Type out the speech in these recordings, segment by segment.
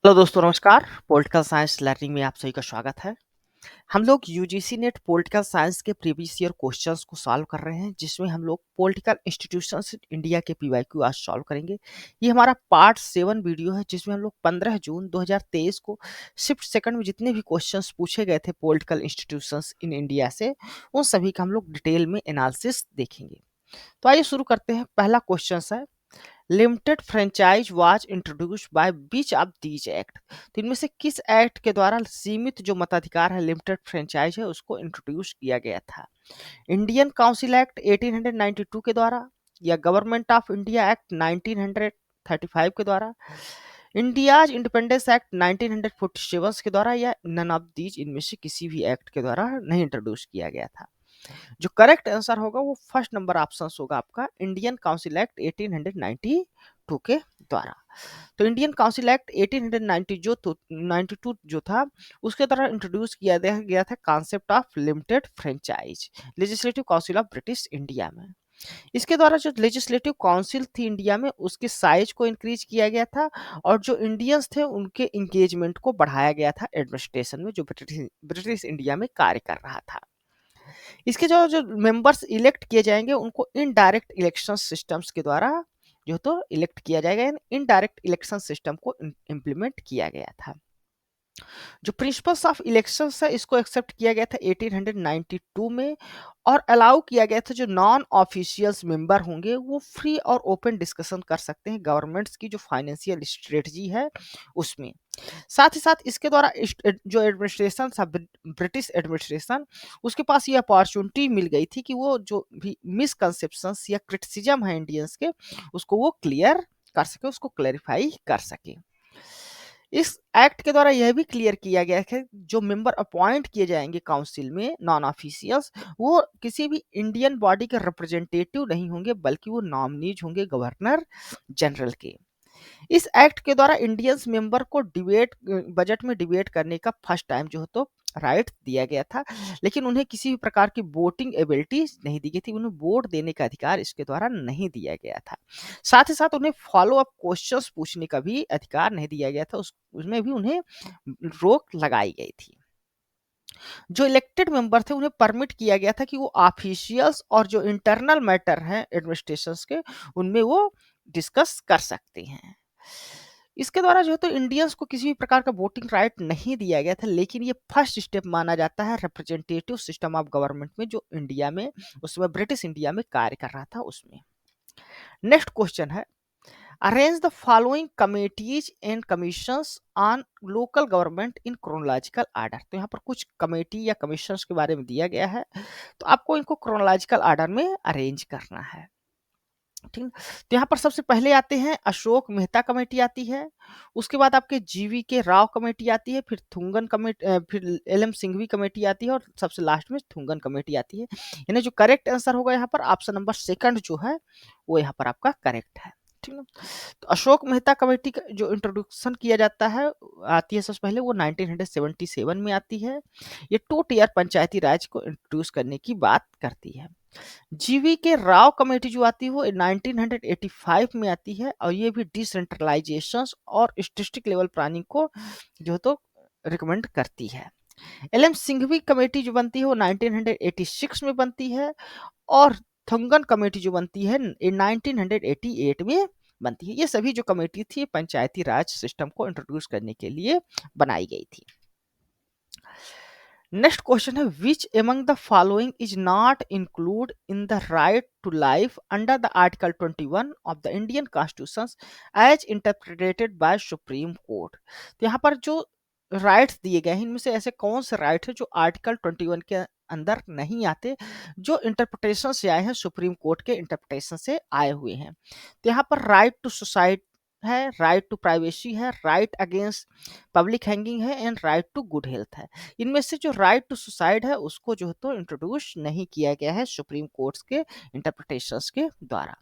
Hello दोस्तों नमस्कार। Political science learning में आप सभी का स्वागत है। हम लोग यूजीसी नेट पॉलिटिकल साइंस के प्रीवियस ईयर क्वेश्चंस को सॉल्व कर रहे हैं, जिसमें हम लोग पॉलिटिकल इंस्टीट्यूशंस इंडिया के पीवाईक्यू आज सॉल्व करेंगे। ये हमारा पार्ट 7 वीडियो है, जिसमें हम लोग 15 जून 2023 को शिफ्ट सेकंड में जितने भी क्वेश्चंस पूछे गए थे पॉलिटिकल इंस्टीट्यूशंस इन इंडिया से, उन सभी का हम लोग डिटेल में एनालिसिस देखेंगे। तो आइए शुरू करते हैं। पहला क्वेश्चन है, limited franchise was introduced by beach of these act. तो इनमें से किस एक्ट के द्वारा सीमित जो मताधिकार है, लिमिटेड फ्रेंचाइज है, उसको इंट्रोड्यूस किया गया था? इंडियन काउंसिल एक्ट 1892 के द्वारा, या गवर्नमेंट ऑफ इंडिया एक्ट 1935 के द्वारा, इंडियाज इंडिपेंडेंस एक्ट 1947 के द्वारा, या नन ऑफ दीज, इनमें से किसी भी एक्ट के द्वारा नहीं इंट्रोड्यूस किया गया था? जो करेक्ट आंसर होगा वो फर्स्ट नंबर ऑप्शन होगा आपका, इंडियन काउंसिल एक्ट 1892 के द्वारा। तो इंडियन काउंसिल एक्ट 1890 92 जो था, उसके द्वारा इंट्रोड्यूस किया गया था concept of limited franchise, legislative council of British India में। इसके द्वारा जो लेजिस्लेटिव काउंसिल थी इंडिया में, उसके साइज को इंक्रीज किया गया था, और जो इंडियंस थे उनके इंगेजमेंट को बढ़ाया गया था एडमिनिस्ट्रेशन में, जो ब्रिटिश इंडिया में कार्य कर रहा था। इसके जो जो मेंबर्स इलेक्ट किए जाएंगे, उनको इनडायरेक्ट इलेक्शन सिस्टम्स के द्वारा जो तो इलेक्ट किया जाएगा। इनडायरेक्ट इलेक्शन सिस्टम को इम्प्लीमेंट किया गया था। जो प्रिंसिपल्स ऑफ इलेक्शंस है, इसको एक्सेप्ट किया गया था 1892 में, और अलाउ किया गया था जो नॉन ऑफिशियल्स मेंबर होंगे वो फ्री और ओपन डिस्कशन कर सकते हैं गवर्नमेंट्स की जो फाइनेंशियल स्ट्रेटजी है उसमें। साथ ही साथ इसके द्वारा जो एडमिनिस्ट्रेशन था, ब्रिटिश एडमिनिस्ट्रेशन, उसके पास ये अपॉर्चुनिटी मिल गई थी कि वो जो भी मिसकंसेप्शंस या क्रिटिसिज्म है इंडियंस के, उसको वो क्लियर कर सके, उसको क्लैरिफाई कर सके। इस एक्ट के द्वारा यह भी क्लियर किया गया है कि जो मेंबर अपॉइंट किए जाएंगे काउंसिल में नॉन ऑफिशियल्स, वो किसी भी इंडियन बॉडी के रिप्रेजेंटेटिव नहीं होंगे, बल्कि वो नॉमिनीज होंगे गवर्नर जनरल के। इस एक्ट के द्वारा इंडियंस मेंबर को डिबेट बजट में डिबेट करने का फर्स्ट टाइम जो है तो राइट दिया गया था, लेकिन उन्हें किसी भी प्रकार की वोटिंग एबिलिटी नहीं दी गई थी, उन्हें वोट देने का अधिकार इसके द्वारा नहीं दिया गया था। साथ ही साथ उन्हें फॉलो अप क्वेश्चंस पूछने का भी अधिकार नहीं दिया गया था, उसमें भी उन्हें रोक लगाई गई थी। जो इलेक्टेड मेंबर थे उन्हें परमिट किया गया था कि वो ऑफिशियल्स और जो इंटरनल मैटर हैं एडमिनिस्ट्रेशंस के, उनमें वो डिस्कस कर सकते हैं। इसके द्वारा जो है तो इंडियंस को किसी भी प्रकार का वोटिंग राइट नहीं दिया गया था, लेकिन ये फर्स्ट स्टेप माना जाता है रिप्रेजेंटेटिव सिस्टम ऑफ गवर्नमेंट में, जो इंडिया में उसमें ब्रिटिश इंडिया में कार्य कर रहा था उसमें। नेक्स्ट क्वेश्चन है, arrange the following committees and commissions on local government in chronological order. तो यहाँ पर कुछ कमेटी या कमीशंस के बारे में दिया गया है, तो आपको इनको क्रोनोलॉजिकल आर्डर में अरेंज करना है। ठीक है? तो यहाँ पर सबसे पहले आते हैं अशोक मेहता कमेटी आती है, उसके बाद आपके जीवी के राव कमेटी आती है, फिर थुंगन कमेटी, फिर एल एम सिंघवी कमेटी आती है, और सबसे लास्ट में थुंगन कमेटी आती है। यानी जो करेक्ट आंसर होगा यहाँ पर ऑप्शन नंबर सेकंड जो है वो यहाँ पर आपका करेक्ट है। ठीक है। तो अशोक मेहता कमेटी का जो इंट्रोडक्शन किया जाता है, आती है सबसे पहले वो 1977 में आती है। ये 2 टियर पंचायती राज को इंट्रोड्यूस करने की बात करती है। जीवी के राव कमेटी जो आती है वो 1985 में आती है, और ये भी डिसेंट्रलाइजेशन और डिस्ट्रिक्ट लेवल प्लानिंग को जो तो रिकमेंड करती है। एल एम सिंघवी कमेटी जो बनती है वो 1986 में बनती है, और थंगन कमेटी जो बनती है 1988 में बनती है। ये सभी जो कमेटी थी पंचायती राज सिस्टम को इंट्रोड्यूस करने के लिए बनाई गई थी। नेक्स्ट क्वेश्चन है, which among the following is not include in the right to life under the article 21 of the Indian constitution as interpreted by supreme court. तो यहाँ पर जो राइट्स दिए गए हैं, इनमें से ऐसे कौन से राइट है जो आर्टिकल 21 के अंदर नहीं आते, जो इंटरप्रिटेशन से आए हैं, सुप्रीम कोर्ट के इंटरप्रिटेशन से आए हुए हैं? तो यहाँ पर राइट टू सुसाइड है, राइट टू प्राइवेसी है, राइट अगेंस्ट पब्लिक हैंगिंग है, and right to good health है। इनमें से जो राइट टू सुसाइड है उसको जो है तो इंट्रोड्यूस नहीं किया गया है सुप्रीम कोर्ट्स के इंटरप्रिटेशंस के द्वारा।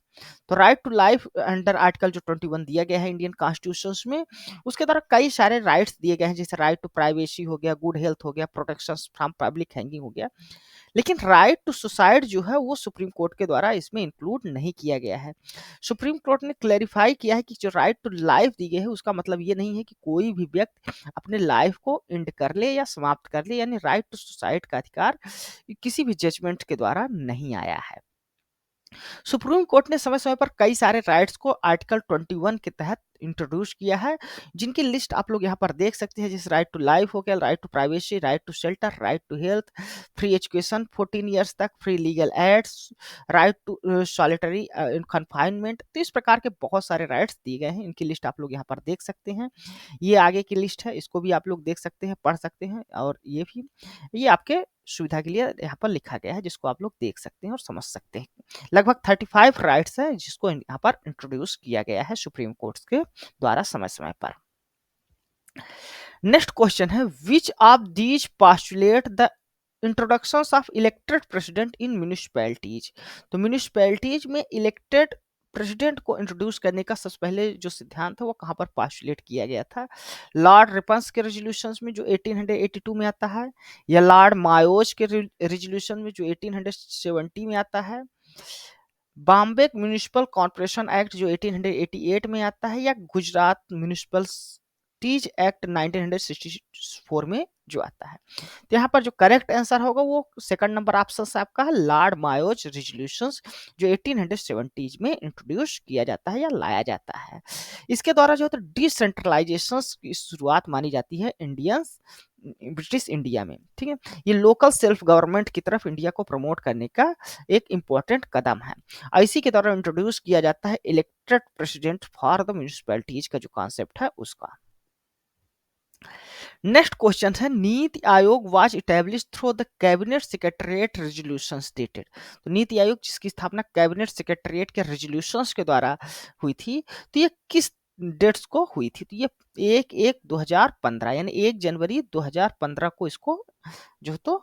तो right to life under article जो 21 दिया गया है इंडियन कॉन्स्टिट्यूशन में, उसके द्वारा कई सारे राइट्स दिए गए हैं, जैसे राइट टू प्राइवेसी हो गया, गुड हेल्थ हो गया, प्रोटेक्शन फ्रॉम पब्लिक हैंगिंग हो गया। लेकिन राइट टू सुसाइड जो है वो सुप्रीम कोर्ट के द्वारा इसमें इंक्लूड नहीं किया गया है। सुप्रीम कोर्ट ने क्लैरिफाई किया है कि जो राइट टू लाइफ दी गई है उसका मतलब ये नहीं है कि कोई भी व्यक्ति अपने लाइफ को एंड कर ले या समाप्त कर ले, यानी राइट टू सुसाइड का अधिकार किसी भी जजमेंट के द्वारा नहीं आया है। सुप्रीम कोर्ट ने समय समय पर कई सारे राइट्स को आर्टिकल 21 के तहत इंट्रोड्यूस किया है, जिनकी लिस्ट आप लोग यहाँ पर देख सकते हैं, जैसे राइट टू लाइफ हो गया, right to privacy, right to shelter, right to health, free education 14 years तक, free legal aids, right to solitary confinement. तो इस प्रकार के बहुत सारे राइट्स दिए गए हैं, इनकी लिस्ट आप लोग यहाँ पर देख सकते हैं। ये आगे की लिस्ट है, इसको भी आप लोग देख सकते हैं, पढ़ सकते हैं, और ये भी ये आपके सुविधा के लिए यहाँ पर लिखा गया है, जिसको आप लोग देख सकते हैं और समझ सकते हैं। लगभग 35 राइट्स है जिसको यहाँ पर इंट्रोड्यूस किया गया है सुप्रीम कोर्ट के द्वारा समय समय पर। नेक्स्ट क्वेश्चन है, which of these postulate the introduction of elected president in municipalities. तो म्यूनिसिपैलिटीज में इलेक्टेड प्रेसिडेंट को इंट्रोड्यूस करने का सबसे पहले जो सिद्धांत है वो कहाँ पर पास्टुलेट किया गया था? लॉर्ड रिपन्स के रेजोल्यूशंस में जो 1882 में आता है, या लॉर्ड मायोज के रेजोल्यूशन में जो 1870 में आता है, बॉम्बे म्युनिसिपल कॉर्पोरेशन एक्ट जो 1888 में आता है, या गुजरात म्युनिसिपलिटीज एक्ट 1964 में जो आता है? तो यहाँ पर जो करेक्ट आंसर होगा वो सेकंड नंबर ऑप्शन से आपका है, लॉर्ड मायोज रेजोल्यूशंस जो 1870 में इंट्रोड्यूस किया जाता है या लाया जाता है। इसके द्वारा जो है डिसेंट्रलाइजेशन की शुरुआत मानी जाती है ब्रिटिश इंडिया में, ठीक है। ये लोकल सेल्फ गवर्नमेंट की तरफ इंडिया को प्रमोट करने का एक इम्पोर्टेंट कदम है। इसी के द्वारा इंट्रोड्यूस किया जाता है elected president for the municipalities का जो कॉन्सेप्ट है उसका। नेक्स्ट क्वेश्चन है, NITI Aayog was establish through the cabinet secretariat resolution stated. तो नीति आयोग जिसकी स्थापना कैबिनेट सेक्रेटरीट के रेजोल्यूशंस के द्वारा हुई थी, तो ये किस डेट्स को हुई थी? तो ये 1/1/2015 यानी 1 जनवरी 2015 को इसको जो तो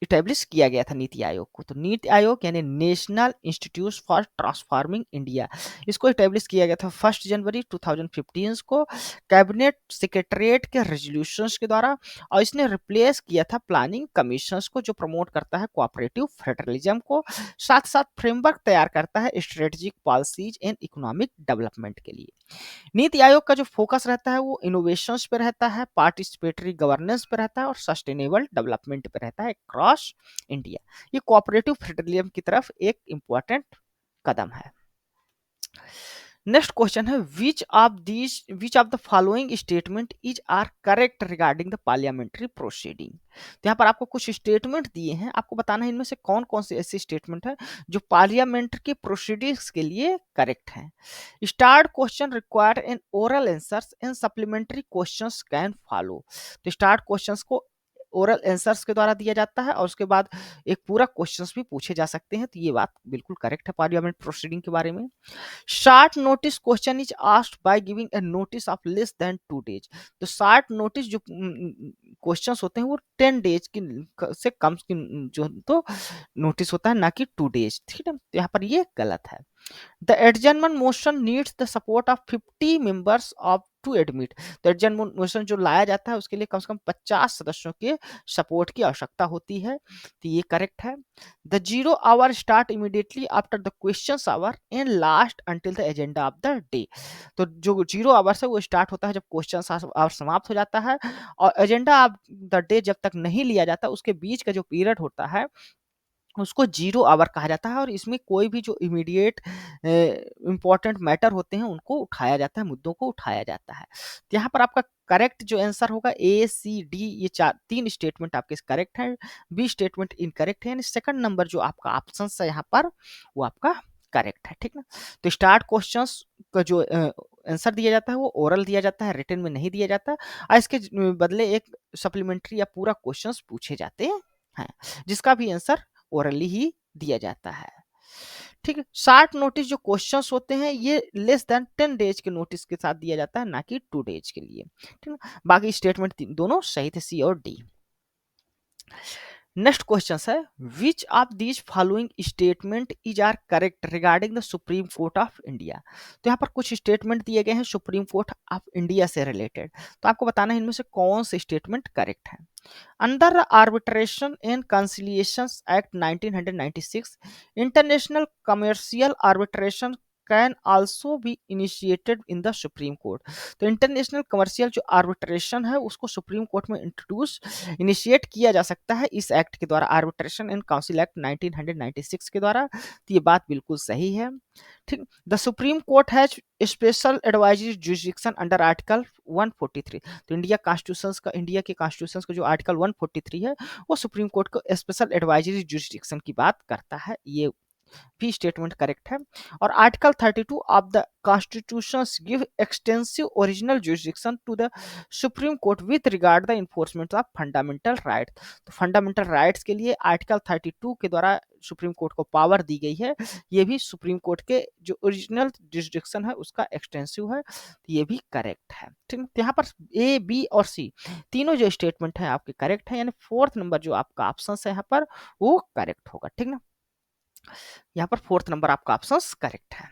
इस्टेब्लिश किया गया था नीति आयोग को। तो नीति आयोग यानी national institute for transforming India, इसको इस्टेब्लिश किया गया था 1 जनवरी 2015 को कैबिनेट सेक्रेटरीट के रेजोल्यूशंस के द्वारा, और इसने रिप्लेस किया था प्लानिंग कमीशंस को जो प्रमोट करता है कोऑपरेटिव फेडरलिज्म को, साथ साथ फ्रेमवर्क तैयार करता है strategic policies and economic development के लिए। नीति आयोग का जो फोकस रहता है वो इनोवेशंस पे रहता है, पार्टिसिपेटरी गवर्नेंस पे रहता है, और सस्टेनेबल डेवलपमेंट पे रहता है क्रॉस इंडिया। ये कोऑपरेटिव फेडरलिज्म की तरफ एक इंपॉर्टेंट कदम है। नेक्स्ट क्वेश्चन है, which of the following statement is are correct regarding the parliamentary proceeding. तो यहाँ पर आपको कुछ स्टेटमेंट दिए हैं, आपको बताना है इनमें से कौन कौन से ऐसे स्टेटमेंट है जो पार्लियामेंट्री के प्रोसीडिंग्स के लिए करेक्ट हैं। Start question require an oral answers and supplementary questions can follow. तो स्टार्ट क्वेश्चंस को ओरल आंसर्स के द्वारा दिया जाता है और उसके बाद एक पूरा क्वेश्चंस भी पूछे जा सकते हैं। तो ये बात बिल्कुल करेक्ट है पार्लियामेंट प्रोसीडिंग के बारे में। Short notice question is asked by giving a notice of less than 2 days। तो शार्ट नोटिस जो क्वेश्चंस होते हैं वो 10 days की से कम की जो तो नोटिस होता है, ना कि 2 days, ठीक है। तो यहाँ पर ये गलत है। The adjournment motion needs the support of 50 members of to admit। तो adjournment motion जो लाया जाता है उसके लिए कम से कम 50 सदस्यों के सपोर्ट की आवश्यकता होती है। तो ये करेक्ट है। The 0 hour start immediately after the questions hour and last until the agenda of the day। तो जो 0 hours है वो स्टार्ट होता है जब क्वेश्चन आवर समाप्त हो जाता है, और एजेंडा ऑफ द डे जब तक नहीं लिया जाता उसके बीच का जो पीरियड होता है उसको 0 hour कहा जाता है, और इसमें कोई भी जो इमीडिएट इम्पोर्टेंट मैटर होते हैं उनको उठाया जाता है, मुद्दों को उठाया जाता है। तो यहाँ पर आपका करेक्ट जो आंसर होगा A, C, D, ये 3 स्टेटमेंट आपके करेक्ट हैं, बी स्टेटमेंट इनकरेक्ट है, यानी सेकंड नंबर जो आपका ऑप्शन है यहाँ पर वो आपका करेक्ट है, ठीक ना। तो स्टार्ट क्वेश्चंस का जो आंसर दिया जाता है वो ओरल दिया जाता है, रिटन में नहीं दिया जाता, और इसके बदले एक सप्लीमेंट्री या पूरा क्वेश्चंस पूछे जाते हैं, जिसका भी आंसर ओरली ही दिया जाता है, ठीक है। शार्ट नोटिस जो क्वेश्चंस होते हैं ये लेस देन 10 days के नोटिस के साथ दिया जाता है, ना कि 2 days के लिए, ठीक है। बाकी स्टेटमेंट दोनों सही थे, सी और डी। नेक्स्ट क्वेश्चन है, which of these following statement is are correct regarding the supreme court of India. तो यहाँ पर कुछ स्टेटमेंट दिए गए हैं सुप्रीम कोर्ट ऑफ इंडिया से रिलेटेड, तो आपको बताना है इनमें से कौन से स्टेटमेंट करेक्ट है। Under arbitration and conciliation act 1996 international commercial arbitration can also be initiated in the supreme court. तो इंटरनेशनल कमर्शियल जो आर्बिट्रेशन है उसको सुप्रीम कोर्ट में इंट्रोड्यूस इनिशिएट किया जा सकता है इस एक्ट के द्वारा, आर्बिट्रेशन एंड काउंसिल एक्ट 1996 के द्वारा। तो ये बात बिल्कुल सही है। ठीक, the supreme court has special advisory jurisdiction under article 143। तो इंडिया के कॉन्स्टिट्यूशन का जो आर्टिकल 143 है वो सुप्रीम कोर्ट को स्पेशल एडवाइजरी जुरिडिक्शन की बात करता है, ये भी स्टेटमेंट करेक्ट है। और article 32 of the constitution give extensive original jurisdiction to the supreme court with regard the enforcement of fundamental right. तो फंडामेंटल राइट्स के लिए आर्टिकल 32 के द्वारा सुप्रीम कोर्ट को पावर दी गई है, ये भी सुप्रीम कोर्ट के जो ओरिजिनल जुरिडिक्शन है उसका एक्सटेंसिव है, तो ये भी करेक्ट है। ठीक है, तो यहाँ पर ए बी और सी तीनों जो स्टेटमेंट है आपके करेक्ट है, यानी फोर्थ नंबर जो आपका ऑप्शन है यहाँ पर वो करेक्ट होगा। ठीक ना, यहाँ पर फोर्थ नंबर आपका ऑप्शन करेक्ट है।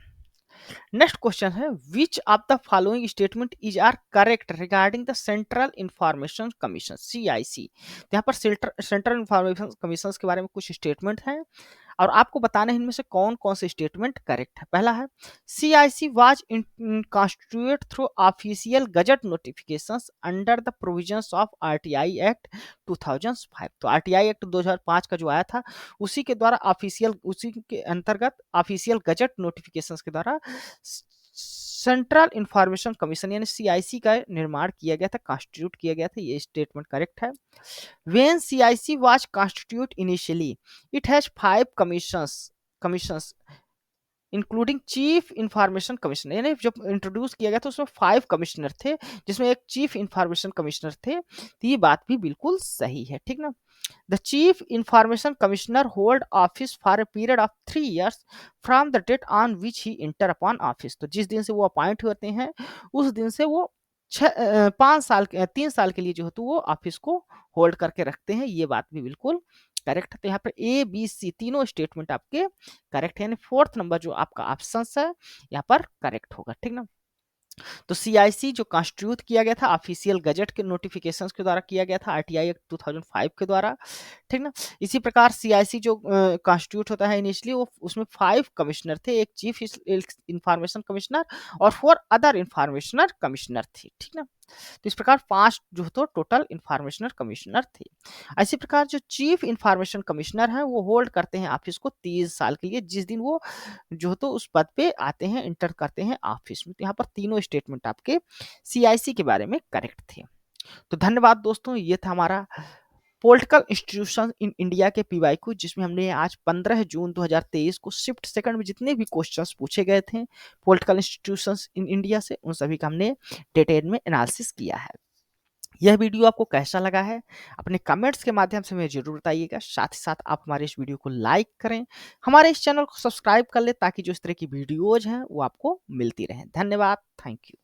नेक्स्ट क्वेश्चन है, which of the following statement is are correct regarding the central information commission CIC। यहाँ पर सेंट्रल इंफॉर्मेशन कमीशन के बारे में कुछ स्टेटमेंट हैं और आपको बताना है इनमें से कौन कौन से स्टेटमेंट करेक्ट है। पहला है, CIC was constituted through official gazette notifications under the provisions of RTI act 2005। तो RTI एक्ट 2005 का जो आया था उसी के द्वारा उसी के अंतर्गत ऑफिशियल गजट नोटिफिकेशंस के द्वारा सेंट्रल इंफॉर्मेशन कमीशन यानी CIC का निर्माण किया गया था, कॉन्स्टिट्यूट किया गया था, ये स्टेटमेंट करेक्ट है। When CIC was constituted initially, it has 5 commissions including chief information commissioner, यानी जब इंट्रोड्यूस किया गया था उसमें 5 कमिश्नर थे जिसमें एक चीफ इंफॉर्मेशन कमिश्नर थे, तो ये बात भी बिल्कुल सही है। ठीक ना, the chief information commissioner hold office for a period of 3 years from the date on which he enter upon office. तो जिस दिन से वो अपॉइंट होते हैं उस दिन से वो 3 साल के लिए जो है तो वो ऑफिस को होल्ड करके रखते हैं, ये बात भी बिल्कुल करेक्ट है। तो यहाँ पर ए बी सी तीनों स्टेटमेंट आपके करेक्ट है, यानी फोर्थ नंबर जो आपका ऑप्शन है यहाँ पर करेक्ट होगा। ठीक ना, तो CIC जो कॉन्स्टिट्यूट किया गया था ऑफिशियल गजट के नोटिफिकेशन के द्वारा किया गया था RTI एक्ट 2005 के द्वारा। ठीक ना, इसी प्रकार CIC जो कॉन्स्टिट्यूट होता है इनिशियली वो उसमें 5 कमिश्नर थे, एक चीफ इंफॉर्मेशन कमिश्नर और 4 अदर इंफॉर्मेशनर कमिश्नर थे। ठीक ना, तो इस प्रकार 5 जो तो टोटल इंफॉर्मेशनर कमिश्नर थे। इसी प्रकार जो चीफ इंफॉर्मेशन कमिश्नर हैं वो होल्ड करते हैं ऑफिस को 30 साल के लिए, जिस दिन वो जो तो उस पद पे आते हैं, इंटर करते हैं ऑफिस में। तो यहाँ पर तीनों स्टेटमेंट आपके CIC के बारे में करेक्ट थे। तो धन्यवाद दोस्तों, ये था हमारा पॉलिटिकल इंस्टीट्यूशन इन इंडिया के PYQ, जिसमें हमने आज 15 जून 2023 को शिफ्ट सेकंड में जितने भी क्वेश्चंस पूछे गए थे पॉलिटिकल इंस्टीट्यूशंस इन इंडिया से उन सभी का हमने डिटेल में एनालिसिस किया है। यह वीडियो आपको कैसा लगा है अपने कमेंट्स के माध्यम से मुझे जरूर बताइएगा। साथ ही साथ आप हमारे इस वीडियो को लाइक करें, हमारे इस चैनल को सब्सक्राइब कर ले ताकि जो इस तरह की वीडियोज हैं वो आपको मिलती रहें। धन्यवाद, थैंक यू।